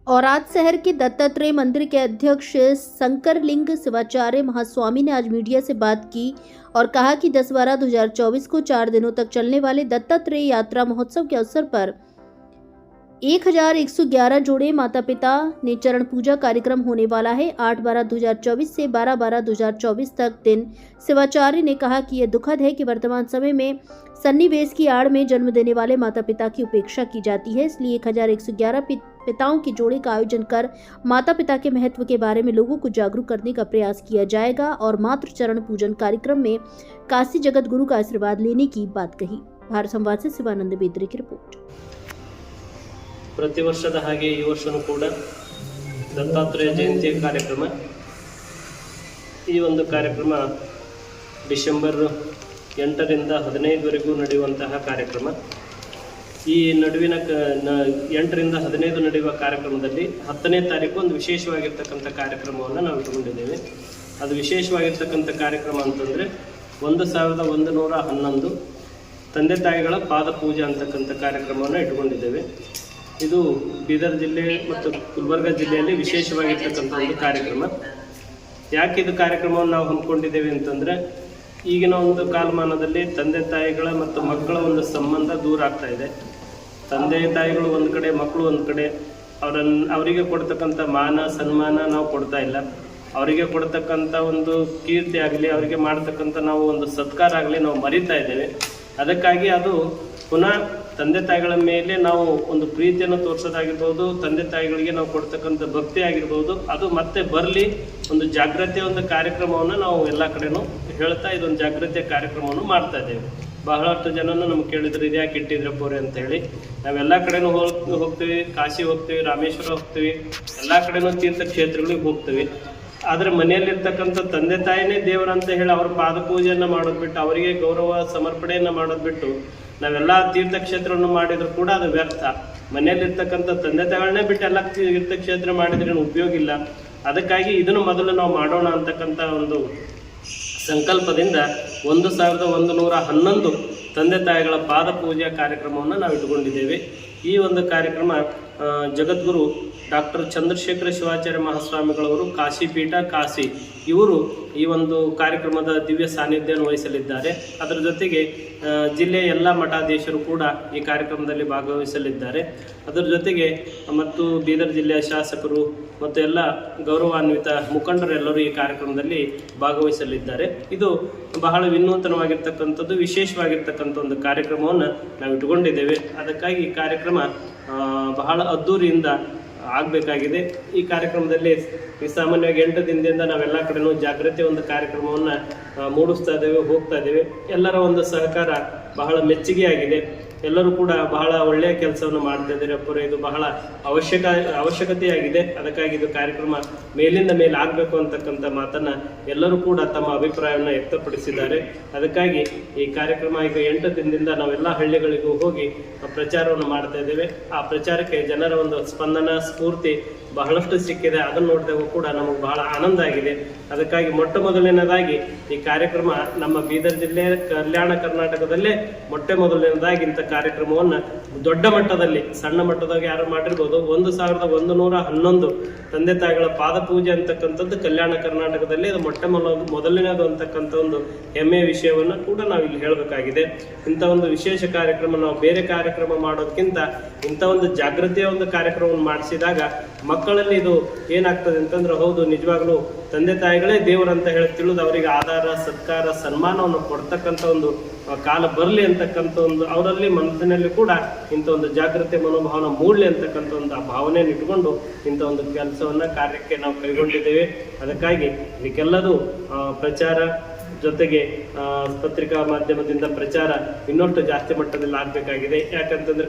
और आज शहर के दत्तात्रेय मंदिर के अध्यक्ष शंकरलिंग शिवाचार्य महास्वामी ने आज मीडिया से बात की और कहा कि 10/12/2024 को 4 दिनों तक चलने वाले दत्तात्रेय यात्रा महोत्सव के अवसर पर 1111 जोड़े माता पिता ने चरण पूजा कार्यक्रम होने वाला है। 8/12/2024 से 12/12/2024 तक दिन। शिवाचार्य ने कहा कि यह दुखद है कि वर्तमान समय में सन्निवेश की आड़ में जन्म देने वाले माता पिता की उपेक्षा की जाती है, इसलिए 1111 पिताओं के जोड़े का आयोजन कर माता पिता के महत्व के बारे में लोगों को जागरूक करने का प्रयास किया जाएगा और मातृ चरण पूजन कार्यक्रम में काशी जगत गुरु का आशीर्वाद लेने की बात कही। भारत संवाद से शिवानंद बेद्रे की रिपोर्ट। ಪ್ರತಿ ವರ್ಷದ ಹಾಗೆ ಈ ವರ್ಷವೂ ಕೂಡ ದತ್ತಾತ್ರೇಯ ಜಯಂತಿಯ ಕಾರ್ಯಕ್ರಮ. ಈ ಒಂದು ಕಾರ್ಯಕ್ರಮ ಡಿಸೆಂಬರ್ 8ರಿಂದ 15ವರೆಗೂ ನಡೆಯುವಂತಹ ಕಾರ್ಯಕ್ರಮ. ಈ ನಡುವಿನ 8ರಿಂದ 15 ನಡೆಯುವ ಕಾರ್ಯಕ್ರಮದಲ್ಲಿ 10ನೇ ತಾರೀಕು ಒಂದು ವಿಶೇಷವಾಗಿರ್ತಕ್ಕಂಥ ಕಾರ್ಯಕ್ರಮವನ್ನು ನಾವು ಇಟ್ಟುಕೊಂಡಿದ್ದೇವೆ. ಅದು ವಿಶೇಷವಾಗಿರ್ತಕ್ಕಂಥ ಕಾರ್ಯಕ್ರಮ ಅಂತಂದರೆ 1111 ತಂದೆ ತಾಯಿಗಳ ಪಾದ ಪೂಜೆ ಅಂತಕ್ಕಂಥ ಕಾರ್ಯಕ್ರಮವನ್ನು ಇಟ್ಟುಕೊಂಡಿದ್ದೇವೆ. ಇದು ಬೀದರ್ ಜಿಲ್ಲೆ ಮತ್ತು ಗುಲ್ಬರ್ಗ ಜಿಲ್ಲೆಯಲ್ಲಿ ವಿಶೇಷವಾಗಿರ್ತಕ್ಕಂಥ ಒಂದು ಕಾರ್ಯಕ್ರಮ. ಯಾಕೆ ಇದು ಕಾರ್ಯಕ್ರಮವನ್ನು ನಾವು ಹಮ್ಮಿಕೊಂಡಿದ್ದೇವೆ ಅಂತಂದರೆ, ಈಗಿನ ಒಂದು ಕಾಲಮಾನದಲ್ಲಿ ತಂದೆ ತಾಯಿಗಳ ಮತ್ತು ಮಕ್ಕಳ ಒಂದು ಸಂಬಂಧ ದೂರ ಆಗ್ತಾ ಇದೆ. ತಂದೆ ತಾಯಿಗಳು ಒಂದು ಕಡೆ, ಮಕ್ಕಳು ಒಂದು ಕಡೆ. ಅವರಿಗೆ ಕೊಡ್ತಕ್ಕಂಥ ಮಾನ ಸನ್ಮಾನ ನಾವು ಕೊಡ್ತಾ ಇಲ್ಲ. ಅವರಿಗೆ ಕೊಡ್ತಕ್ಕಂಥ ಒಂದು ಕೀರ್ತಿ ಆಗಲಿ, ಅವರಿಗೆ ಮಾಡ್ತಕ್ಕಂಥ ನಾವು ಒಂದು ಸತ್ಕಾರ ಆಗಲಿ ನಾವು ಮರಿತಾ ಇದ್ದೇವೆ. ಅದಕ್ಕಾಗಿ ಅದು ಪುನಃ ತಂದೆ ತಾಯಿಗಳ ಮೇಲೆ ನಾವು ಒಂದು ಪ್ರೀತಿಯನ್ನು ತೋರಿಸೋದಾಗಿರ್ಬೋದು, ತಂದೆ ತಾಯಿಗಳಿಗೆ ನಾವು ಕೊಡ್ತಕ್ಕಂಥ ಭಕ್ತಿ ಆಗಿರ್ಬೋದು, ಅದು ಮತ್ತೆ ಬರಲಿ. ಒಂದು ಜಾಗೃತಿಯ ಒಂದು ಕಾರ್ಯಕ್ರಮವನ್ನು ನಾವು ಎಲ್ಲ ಕಡೆನೂ ಹೇಳ್ತಾ ಇದೊಂದು ಜಾಗೃತಿಯ ಕಾರ್ಯಕ್ರಮವನ್ನು ಮಾಡ್ತಾ ಇದ್ದೇವೆ. ಬಹಳಷ್ಟು ಜನನು ನಮ್ಗೆ ಕೇಳಿದ್ರು, ಇದ್ಯಾಕೆ ಇಟ್ಟಿದ್ರಪ್ಪ ಅವ್ರೆ ಅಂತ ಹೇಳಿ. ನಾವೆಲ್ಲ ಕಡೆನೂ ಹೋಗ್ತೀವಿ, ಕಾಶಿ ಹೋಗ್ತೀವಿ, ರಾಮೇಶ್ವರ ಹೋಗ್ತೀವಿ, ಎಲ್ಲ ಕಡೆನೂ ತೀರ್ಥಕ್ಷೇತ್ರಗಳಿಗೆ ಹೋಗ್ತೀವಿ. ಆದರೆ ಮನೆಯಲ್ಲಿರ್ತಕ್ಕಂಥ ತಂದೆ ತಾಯಿನೇ ದೇವರಂತ ಹೇಳಿ ಅವ್ರ ಪಾದ ಪೂಜೆಯನ್ನು ಮಾಡೋದು ಬಿಟ್ಟು, ಅವರಿಗೆ ಗೌರವ ಸಮರ್ಪಣೆಯನ್ನು ಮಾಡೋದು ಬಿಟ್ಟು ನಾವೆಲ್ಲ ತೀರ್ಥಕ್ಷೇತ್ರವನ್ನು ಮಾಡಿದ್ರು ಕೂಡ ಅದು ವ್ಯರ್ಥ. ಮನೆಯಲ್ಲಿರ್ತಕ್ಕಂಥ ತಂದೆ ತಾಯಿಗಳನ್ನೇ ಬಿಟ್ಟು ಎಲ್ಲ ತೀರ್ಥಕ್ಷೇತ್ರ ಮಾಡಿದ್ರೆ ಉಪಯೋಗ ಇಲ್ಲ. ಅದಕ್ಕಾಗಿ ಇದನ್ನು ಮೊದಲು ನಾವು ಮಾಡೋಣ ಅಂತಕ್ಕಂಥ ಒಂದು ಸಂಕಲ್ಪದಿಂದ 1111 ತಂದೆ ತಾಯಿಗಳ ಪಾದ ಪೂಜೆಯ ಕಾರ್ಯಕ್ರಮವನ್ನು ನಾವು ಇಟ್ಟುಕೊಂಡಿದ್ದೇವೆ. ಈ ಒಂದು ಕಾರ್ಯಕ್ರಮ ಜಗದ್ಗುರು ಡಾಕ್ಟರ್ ಚಂದ್ರಶೇಖರ ಶಿವಾಚಾರ್ಯ ಮಹಾಸ್ವಾಮಿಗಳವರು ಕಾಶಿಪೀಠ ಕಾಶಿ ಇವರು ಈ ಒಂದು ಕಾರ್ಯಕ್ರಮದ ದಿವ್ಯ ಸಾನ್ನಿಧ್ಯವನ್ನು ವಹಿಸಲಿದ್ದಾರೆ. ಅದರ ಜೊತೆಗೆ ಜಿಲ್ಲೆಯ ಎಲ್ಲ ಮಠಾಧೀಶರು ಕೂಡ ಈ ಕಾರ್ಯಕ್ರಮದಲ್ಲಿ ಭಾಗವಹಿಸಲಿದ್ದಾರೆ. ಅದರ ಜೊತೆಗೆ ಮತ್ತು ಬೀದರ್ ಜಿಲ್ಲೆಯ ಶಾಸಕರು ಮತ್ತು ಎಲ್ಲ ಗೌರವಾನ್ವಿತ ಮುಖಂಡರೆಲ್ಲರೂ ಈ ಕಾರ್ಯಕ್ರಮದಲ್ಲಿ ಭಾಗವಹಿಸಲಿದ್ದಾರೆ. ಇದು ಬಹಳ ವಿನೂತನವಾಗಿರ್ತಕ್ಕಂಥದ್ದು, ವಿಶೇಷವಾಗಿರ್ತಕ್ಕಂಥ ಒಂದು ಕಾರ್ಯಕ್ರಮವನ್ನು ನಾವು ಇಟ್ಟುಕೊಂಡಿದ್ದೇವೆ. ಅದಕ್ಕಾಗಿ ಈ ಕಾರ್ಯಕ್ರಮ ಬಹಳ ಅದ್ದೂರಿಯಿಂದ ಆಗಬೇಕಾಗಿದೆ. ಈ ಕಾರ್ಯಕ್ರಮದಲ್ಲಿ ಸಾಮಾನ್ಯವಾಗಿ 8 ದಿನದಿಂದ ನಾವೆಲ್ಲ ಕಡೆನೂ ಜಾಗೃತಿ ಒಂದು ಕಾರ್ಯಕ್ರಮವನ್ನು ಮೂಡಿಸ್ತಾ ಇದ್ದೇವೆ, ಹೋಗ್ತಾ ಇದ್ದೇವೆ. ಎಲ್ಲರ ಒಂದು ಸಹಕಾರ ಬಹಳ ಮೆಚ್ಚುಗೆಯಾಗಿದೆ. ಎಲ್ಲರೂ ಕೂಡ ಬಹಳ ಒಳ್ಳೆಯ ಕೆಲಸವನ್ನು ಮಾಡ್ತಾ ಇದ್ದಾರೆ. ಅಪ್ಪರು ಇದು ಬಹಳ ಅವಶ್ಯಕತೆಯಾಗಿದೆ. ಅದಕ್ಕಾಗಿ ಇದು ಕಾರ್ಯಕ್ರಮ ಮೇಲಿಂದ ಮೇಲೆ ಆಗಬೇಕು ಅಂತಕ್ಕಂಥ ಮಾತನ್ನು ಎಲ್ಲರೂ ಕೂಡ ತಮ್ಮ ಅಭಿಪ್ರಾಯವನ್ನು ವ್ಯಕ್ತಪಡಿಸಿದ್ದಾರೆ. ಅದಕ್ಕಾಗಿ ಈ ಕಾರ್ಯಕ್ರಮ ಈಗ 8 ದಿನದಿಂದ ನಾವೆಲ್ಲ ಹಳ್ಳಿಗಳಿಗೂ ಹೋಗಿ ಪ್ರಚಾರವನ್ನು ಮಾಡ್ತಾ ಇದ್ದೇವೆ. ಆ ಪ್ರಚಾರಕ್ಕೆ ಜನರ ಒಂದು ಸ್ಪಂದನ, ಸ್ಫೂರ್ತಿ ಬಹಳಷ್ಟು ಸಿಕ್ಕಿದೆ. ಅದನ್ನು ನೋಡಿದಾಗ ಕೂಡ ನಮಗೆ ಬಹಳ ಆನಂದ ಆಗಿದೆ. ಅದಕ್ಕಾಗಿ ಮೊಟ್ಟ ಮೊದಲನೇದಾಗಿ ಈ ಕಾರ್ಯಕ್ರಮ ನಮ್ಮ ಬೀದರ್ ಜಿಲ್ಲೆ, ಕಲ್ಯಾಣ ಕರ್ನಾಟಕದಲ್ಲೇ ಮೊಟ್ಟ ಮೊದಲನೇದಾಗಿ ಇಂಥ ಕಾರ್ಯಕ್ರಮವನ್ನು ದೊಡ್ಡ ಮಟ್ಟದಲ್ಲಿ, ಸಣ್ಣ ಮಟ್ಟದಾಗ ಯಾರು ಮಾಡಿರ್ಬೋದು, 1111 ತಂದೆ ತಾಯಿಗಳ ಪಾದ ಪೂಜೆ ಅಂತಕ್ಕಂಥದ್ದು ಕಲ್ಯಾಣ ಕರ್ನಾಟಕದಲ್ಲಿ ಅದು ಮೊಟ್ಟ ಮೊದಲನೇದು ಅಂತಕ್ಕಂಥ ಒಂದು ಹೆಮ್ಮೆಯ ವಿಷಯವನ್ನು ಕೂಡ ನಾವು ಇಲ್ಲಿ ಹೇಳಬೇಕಾಗಿದೆ. ಇಂಥ ಒಂದು ವಿಶೇಷ ಕಾರ್ಯಕ್ರಮ ನಾವು ಬೇರೆ ಕಾರ್ಯಕ್ರಮ ಮಾಡೋದಕ್ಕಿಂತ ಇಂಥ ಒಂದು ಜಾಗೃತಿಯ ಒಂದು ಕಾರ್ಯಕ್ರಮವನ್ನು ಮಾಡಿಸಿದಾಗ ಮಕ್ಕಳಲ್ಲಿ ಇದು ಏನಾಗ್ತದೆ ಅಂತಂದ್ರೆ, ಹೌದು ನಿಜವಾಗ್ಲೂ ತಂದೆ ತಾಯಿಗಳೇ ದೇವರಂತ ಹೇಳಿ ತಿಳಿದು ಅವರಿಗೆ ಆಧಾರ, ಸತ್ಕಾರ, ಸನ್ಮಾನವನ್ನು ಕೊಡ್ತಕ್ಕಂಥ ಒಂದು ಕಾಲ ಬರಲಿ ಅಂತಕ್ಕಂಥ ಒಂದು ಅವರಲ್ಲಿ ಮನಸ್ಸಿನಲ್ಲಿ ಕೂಡ ಇಂಥ ಒಂದು ಜಾಗೃತಿ ಮನೋಭಾವನ ಮೂಡಲಿ ಅಂತಕ್ಕಂಥ ಒಂದು ಆ ಭಾವನೆಯನ್ನು ಇಟ್ಕೊಂಡು ಇಂಥ ಒಂದು ಕೆಲಸವನ್ನು ಕಾರ್ಯಕ್ಕೆ ನಾವು ಕೈಗೊಂಡಿದ್ದೇವೆ. ಅದಕ್ಕಾಗಿ ಇದಕ್ಕೆಲ್ಲದೂ ಪ್ರಚಾರ ಜೊತೆಗೆ ಪತ್ರಿಕಾ ಮಾಧ್ಯಮದಿಂದ ಪ್ರಚಾರ ಇನ್ನಷ್ಟು ಜಾಸ್ತಿ ಮಟ್ಟದಲ್ಲಿ ಆಗಬೇಕಾಗಿದೆ. ಯಾಕಂತಂದ್ರೆ